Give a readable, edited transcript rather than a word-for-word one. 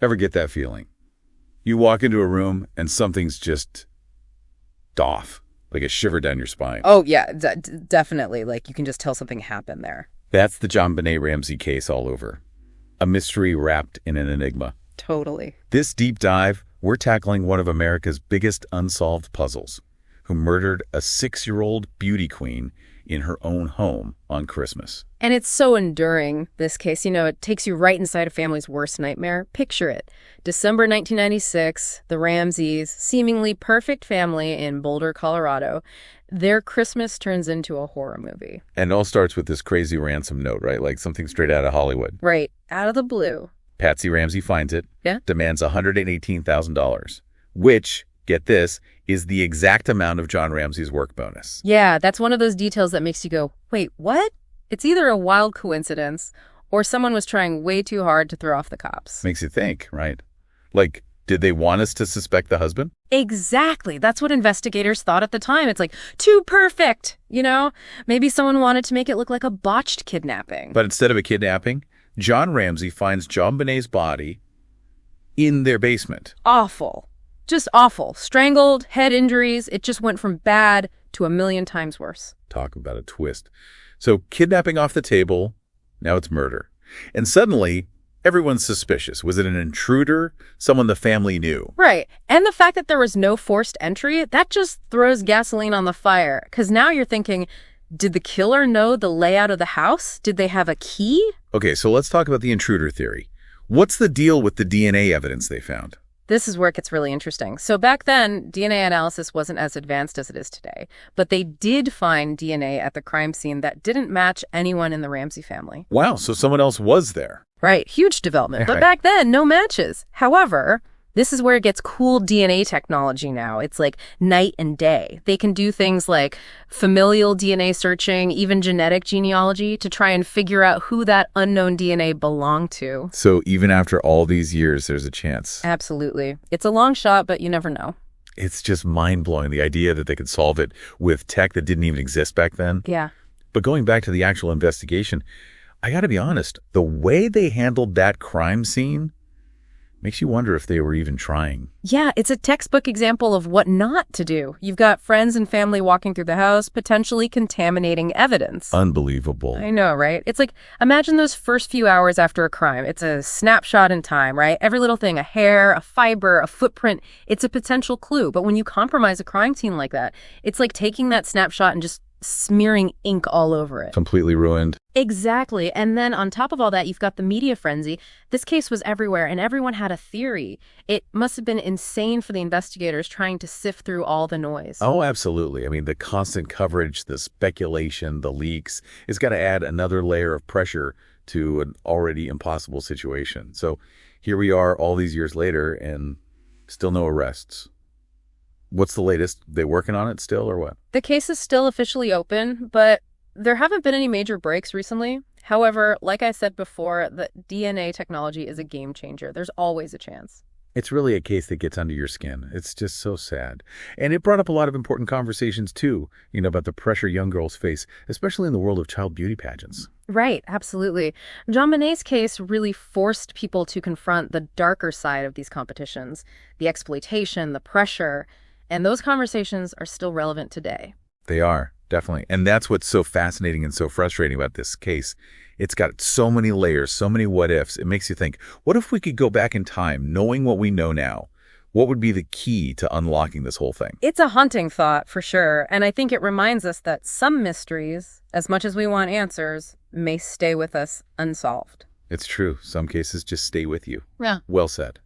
Ever get that feeling? You walk into a room and something's just off, like a shiver down your spine. Oh, yeah, definitely. Like, you can just tell something happened there. That's the JonBenét Ramsey case all over. A mystery wrapped in an enigma. Totally. This deep dive, we're tackling one of America's biggest unsolved puzzles, who murdered a 6-year-old beauty queen in her own home on Christmas. And it's so enduring, this case. You know, it takes you right inside a family's worst nightmare. Picture it. December 1996, the Ramseys, seemingly perfect family in Boulder, Colorado, their Christmas turns into a horror movie. And it all starts with this crazy ransom note, right? Like something straight out of Hollywood. Right. Out of the blue. Patsy Ramsey finds it, Yeah. demands $118,000, which, get this, is the exact amount of John Ramsey's work bonus. Yeah, that's one of those details that makes you go, wait, what? It's either a wild coincidence or someone was trying way too hard to throw off the cops. Makes you think, right? Like, did they want us to suspect the husband? Exactly. That's what investigators thought at the time. It's like, too perfect, you know? Maybe someone wanted to make it look like a botched kidnapping. But instead of a kidnapping, John Ramsey finds JonBenét's body in their basement. Awful. Just awful. Strangled, head injuries. It just went from bad to a million times worse. Talk about a twist. So kidnapping off the table, now it's murder. And suddenly, everyone's suspicious. Was it an intruder? Someone the family knew? Right. And the fact that there was no forced entry, that just throws gasoline on the fire. Because now you're thinking, did the killer know the layout of the house? Did they have a key? Okay, so let's talk about the intruder theory. What's the deal with the DNA evidence they found? This is where it gets really interesting. So back then, DNA analysis wasn't as advanced as it is today, but they did find DNA at the crime scene that didn't match anyone in the Ramsey family. Wow, so someone else was there. Right, huge development. But Right. back then, no matches. However, this is where it gets cool DNA technology now. It's like night and day. They can do things like familial DNA searching, even genetic genealogy, to try and figure out who that unknown DNA belonged to. So even after all these years, there's a chance. Absolutely. It's a long shot, but you never know. It's just mind-blowing, the idea that they could solve it with tech that didn't even exist back then. Yeah. But going back to the actual investigation, I got to be honest, the way they handled that crime scene makes you wonder if they were even trying. Yeah, it's a textbook example of what not to do. You've got friends and family walking through the house, potentially contaminating evidence. Unbelievable. I know, right? It's like, imagine those first few hours after a crime. It's a snapshot in time, right? Every little thing, a hair, a fiber, a footprint, it's a potential clue. But when you compromise a crime scene like that, it's like taking that snapshot and just smearing ink all over it. Completely ruined. Exactly. And then on top of all that, you've got the media frenzy. This case was everywhere and everyone had a theory. It must have been insane for the investigators trying to sift through all the noise. Oh, absolutely. I mean, the constant coverage, the speculation, the leaks, it's got to add another layer of pressure to an already impossible situation. So here we are all these years later and still no arrests. What's the latest? They working on it still or what? The case is still officially open, but there haven't been any major breaks recently. However, like I said before, the DNA technology is a game changer. There's always a chance. It's really a case that gets under your skin. It's just so sad. And it brought up a lot of important conversations too, about the pressure young girls face, especially in the world of child beauty pageants. Right, absolutely. JonBenét's case really forced people to confront the darker side of these competitions, the exploitation, the pressure, and those conversations are still relevant today. They are, definitely. And that's what's so fascinating and so frustrating about this case. It's got so many layers, so many what ifs. It makes you think, what if we could go back in time, knowing what we know now? What would be the key to unlocking this whole thing? It's a haunting thought, for sure. And I think it reminds us that some mysteries, as much as we want answers, may stay with us unsolved. It's true. Some cases just stay with you. Yeah. Well said.